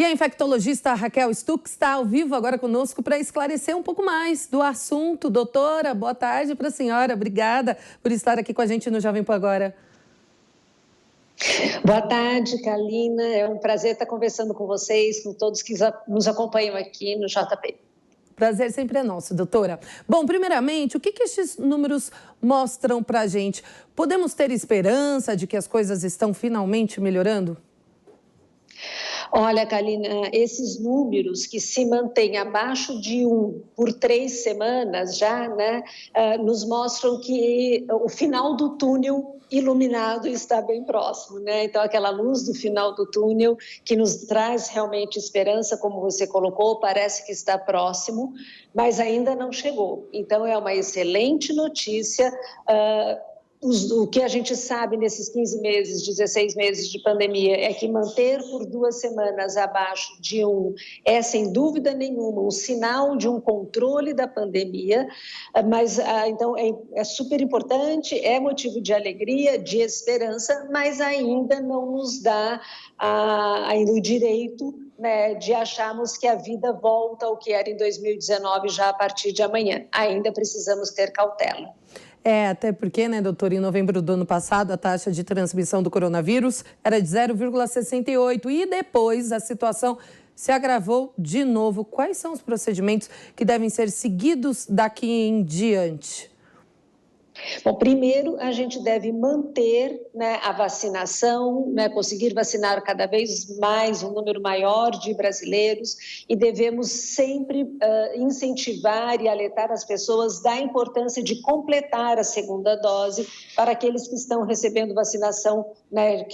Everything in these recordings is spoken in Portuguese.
E a infectologista Raquel Stuck está ao vivo agora conosco para esclarecer um pouco mais do assunto. Doutora, boa tarde para a senhora. Obrigada por estar aqui com a gente no Jovem Pan Agora. Boa tarde, Kalina. É um prazer estar conversando com vocês, com todos que nos acompanham aqui no JP. Prazer sempre é nosso, doutora. Bom, primeiramente, o que estes números mostram para a gente? Podemos ter esperança de que as coisas estão finalmente melhorando? Olha, Kalina, esses números que se mantêm abaixo de 1 por 3 semanas já, nos mostram que o final do túnel iluminado está bem próximo, né? Então, aquela luz do final do túnel que nos traz realmente esperança, como você colocou, parece que está próximo, mas ainda não chegou. Então, é uma excelente notícia. O que a gente sabe nesses 15 meses, 16 meses de pandemia é que manter por 2 semanas abaixo de 1 é, sem dúvida nenhuma, um sinal de um controle da pandemia, mas então é super importante, é motivo de alegria, de esperança, mas ainda não nos dá ainda o direito, né, de acharmos que a vida volta ao que era em 2019 já a partir de amanhã. Ainda precisamos ter cautela. Até porque, né, doutor, em novembro do ano passado, a taxa de transmissão do coronavírus era de 0,68 e depois a situação se agravou de novo. Quais são os procedimentos que devem ser seguidos daqui em diante? Bom, primeiro a gente deve manter, né, a vacinação, né, conseguir vacinar cada vez mais um número maior de brasileiros e devemos sempre incentivar e alertar as pessoas da importância de completar a segunda dose para aqueles que estão recebendo vacinação, né,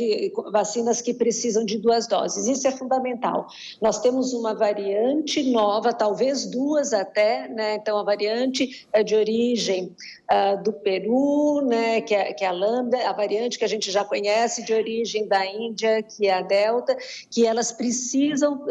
vacinas que precisam de 2 doses. Isso é fundamental. Nós temos uma variante nova, talvez 2 até, né, então a variante é de origem do Peru, né, que é a Lambda, a variante que a gente já conhece de origem da Índia, que é a Delta, que elas precisam,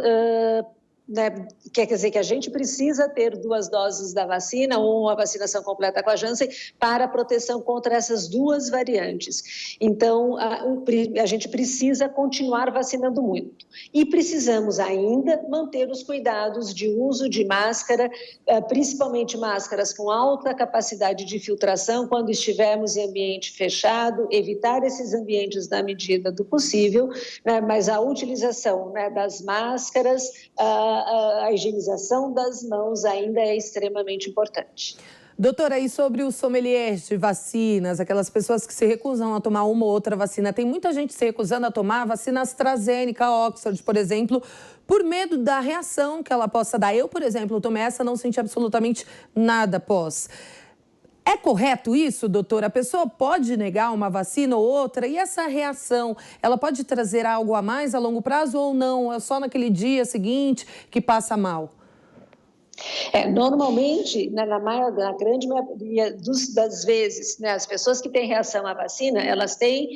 né, quer dizer que a gente precisa ter 2 doses da vacina ou a vacinação completa com a Janssen para proteção contra essas 2 variantes. Então, a gente precisa continuar vacinando muito. E precisamos ainda manter os cuidados de uso de máscara, principalmente máscaras com alta capacidade de filtração quando estivermos em ambiente fechado, evitar esses ambientes na medida do possível, né, mas a utilização, né, das máscaras, a higienização das mãos ainda é extremamente importante. Doutora, e sobre os sommeliers de vacinas, aquelas pessoas que se recusam a tomar uma ou outra vacina, tem muita gente se recusando a tomar a vacina AstraZeneca, Oxford, por exemplo, por medo da reação que ela possa dar. Eu, por exemplo, tomei essa, não senti absolutamente nada após. É correto isso, doutora? A pessoa pode negar uma vacina ou outra e essa reação, ela pode trazer algo a mais a longo prazo ou não? É só naquele dia seguinte que passa mal? Normalmente, na grande maioria das vezes, né, as pessoas que têm reação à vacina, elas têm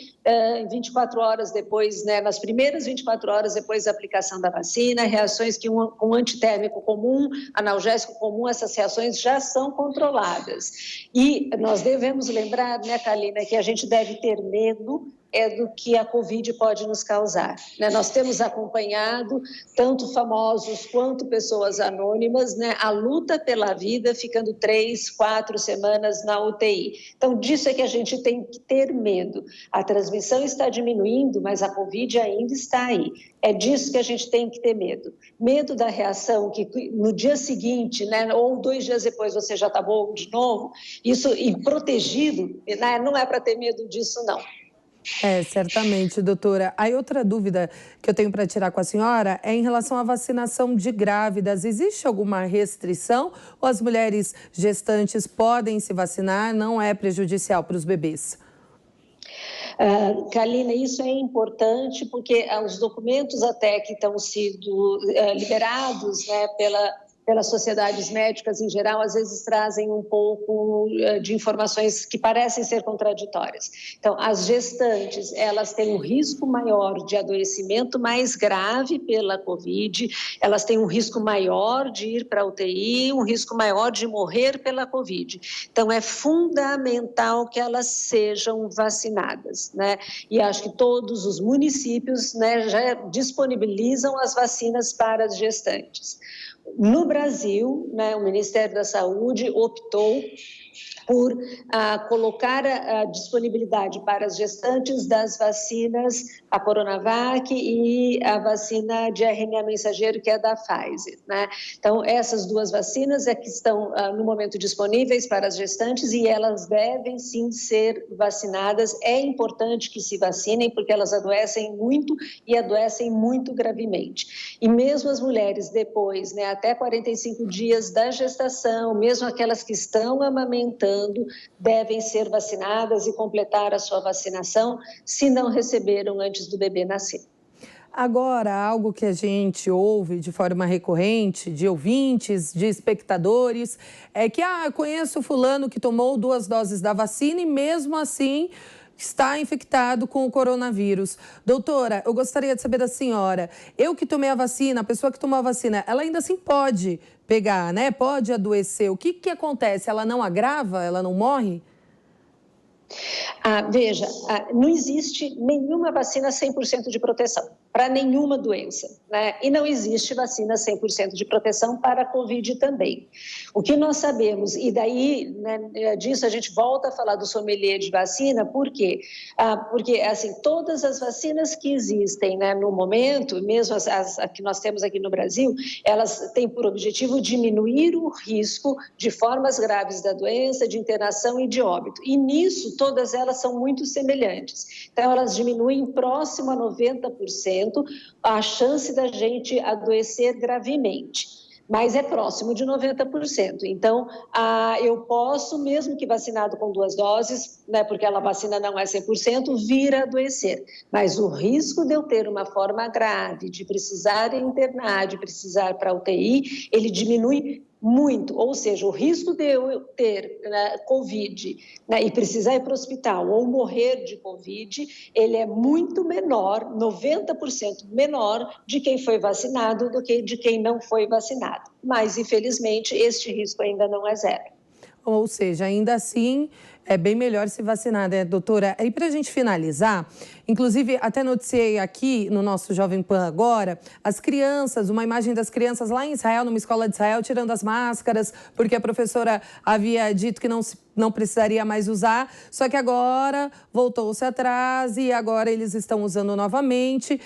24 horas depois, né, nas primeiras 24 horas depois da aplicação da vacina, reações que um antitérmico comum, analgésico comum, essas reações já são controladas. E nós devemos lembrar, né, Kalina, que a gente deve ter medo do que a Covid pode nos causar. Né? Nós temos acompanhado tanto famosos quanto pessoas anônimas, né, a luta pela vida, ficando 3, 4 semanas na UTI. Então, disso é que a gente tem que ter medo. A transmissão está diminuindo, mas a Covid ainda está aí. É disso que a gente tem que ter medo. Medo da reação, que no dia seguinte, né, ou 2 dias depois você já está bom de novo, isso e protegido, né, não é para ter medo disso, não. Certamente, doutora. Aí outra dúvida que eu tenho para tirar com a senhora é em relação à vacinação de grávidas. Existe alguma restrição ou as mulheres gestantes podem se vacinar? Não é prejudicial para os bebês? Kalina, isso é importante porque os documentos até que estão sendo liberados, né, pelas sociedades médicas em geral, às vezes trazem um pouco de informações que parecem ser contraditórias. Então, as gestantes, elas têm um risco maior de adoecimento mais grave pela Covid, elas têm um risco maior de ir para a UTI, um risco maior de morrer pela Covid. Então, é fundamental que elas sejam vacinadas, né? E acho que todos os municípios, né, já disponibilizam as vacinas para as gestantes. No Brasil, né, o Ministério da Saúde optou por colocar a disponibilidade para as gestantes das vacinas, a Coronavac e a vacina de RNA mensageiro, que é da Pfizer, né? Então, essas duas vacinas é que estão, no momento, disponíveis para as gestantes e elas devem, sim, ser vacinadas. É importante que se vacinem, porque elas adoecem muito e adoecem muito gravemente. E mesmo as mulheres depois, né, até 45 dias da gestação, mesmo aquelas que estão amamentando, devem ser vacinadas e completar a sua vacinação se não receberam antes do bebê nascer. Agora, algo que a gente ouve de forma recorrente, de ouvintes, de espectadores, é que, conheço fulano que tomou 2 doses da vacina e mesmo assim está infectado com o coronavírus. Doutora, eu gostaria de saber da senhora, eu que tomei a vacina, a pessoa que tomou a vacina, ela ainda assim pode pegar, né? Pode adoecer. O que acontece? Ela não agrava? Ela não morre? Veja, não existe nenhuma vacina 100% de proteção para nenhuma doença, né? E não existe vacina 100% de proteção para a Covid também. O que nós sabemos, e daí, né, disso a gente volta a falar do sommelier de vacina, por quê? Porque, assim, todas as vacinas que existem, né, no momento, mesmo as que nós temos aqui no Brasil, elas têm por objetivo diminuir o risco de formas graves da doença, de internação e de óbito. E nisso, todas elas são muito semelhantes. Então, elas diminuem próximo a 90% a chance da gente adoecer gravemente, mas é próximo de 90%. Então, eu posso, mesmo que vacinado com 2 doses, né, porque a vacina não é 100%, vir a adoecer. Mas o risco de eu ter uma forma grave, de precisar internar, de precisar para a UTI, ele diminui muito, ou seja, o risco de eu ter, né, Covid, né, e precisar ir para o hospital ou morrer de Covid, ele é muito menor, 90% menor de quem foi vacinado do que de quem não foi vacinado. Mas, infelizmente, este risco ainda não é zero. Ou seja, ainda assim, é bem melhor se vacinar, né, doutora? E para a gente finalizar, inclusive até noticiei aqui no nosso Jovem Pan agora, as crianças, uma imagem das crianças lá em Israel, numa escola de Israel, tirando as máscaras, porque a professora havia dito que não precisaria mais usar, só que agora voltou-se atrás e agora eles estão usando novamente.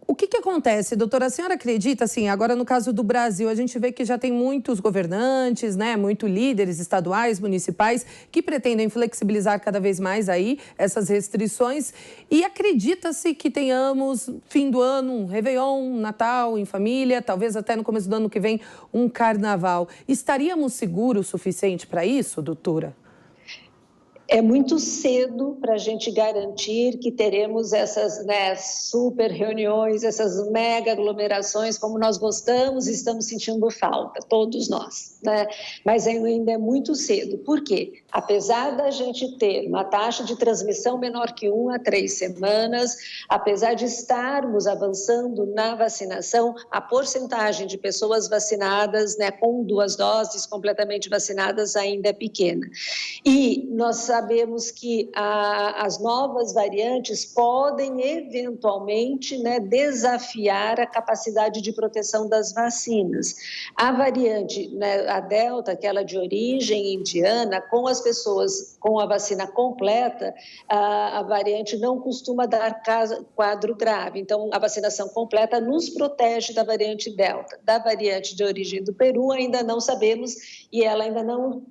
O que acontece, doutora? A senhora acredita, assim, agora no caso do Brasil, a gente vê que já tem muitos governantes, né, muitos líderes estaduais, municipais, que pretendem flexibilizar cada vez mais aí essas restrições e acredita-se que tenhamos, fim do ano, um Réveillon, um Natal em família, talvez até no começo do ano que vem, um Carnaval. Estaríamos seguros o suficiente para isso, doutora? É muito cedo para a gente garantir que teremos essas, né, super reuniões, essas mega aglomerações, como nós gostamos e estamos sentindo falta, todos nós, né? Mas ainda é muito cedo. Por quê? Apesar da gente ter uma taxa de transmissão menor que 1 a 3 semanas, apesar de estarmos avançando na vacinação, a porcentagem de pessoas vacinadas, né, com 2 doses completamente vacinadas ainda é pequena. E nós sabemos que as novas variantes podem eventualmente, né, desafiar a capacidade de proteção das vacinas. A variante, né, a Delta, aquela de origem indiana, com as pessoas com a vacina completa, a variante não costuma dar quadro grave. Então, a vacinação completa nos protege da variante Delta. Da variante de origem do Peru, ainda não sabemos e ela ainda não,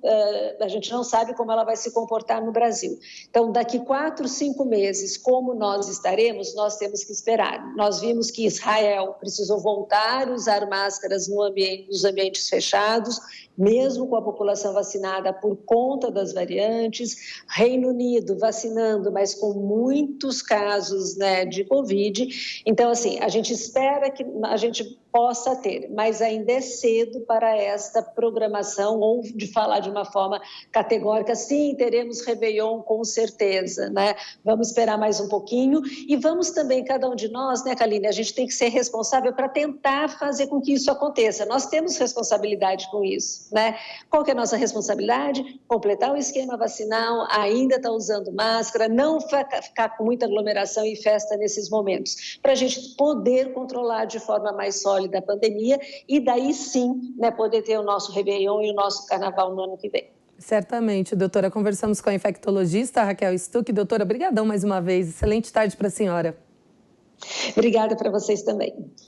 a gente não sabe como ela vai se comportar estar no Brasil. Então, daqui 4, 5 meses, como nós estaremos, nós temos que esperar. Nós vimos que Israel precisou voltar a usar máscaras nos ambientes fechados, mesmo com a população vacinada por conta das variantes. Reino Unido vacinando, mas com muitos casos, né, de Covid. Então, assim, a gente espera que a gente possa ter, mas ainda é cedo para esta programação ou de falar de uma forma categórica, sim, teremos Réveillon com certeza, né? Vamos esperar mais um pouquinho e vamos também, cada um de nós, né, Kaline, a gente tem que ser responsável para tentar fazer com que isso aconteça. Nós temos responsabilidade com isso, né? Qual que é a nossa responsabilidade? Completar o esquema vacinal, ainda estar usando máscara, não ficar com muita aglomeração e festa nesses momentos, para a gente poder controlar de forma mais sólida a pandemia e daí sim, né, poder ter o nosso Réveillon e o nosso Carnaval no ano que vem. Certamente, doutora. Conversamos com a infectologista Raquel Stuck. Doutora, brigadão mais uma vez. Excelente tarde para a senhora. Obrigada para vocês também.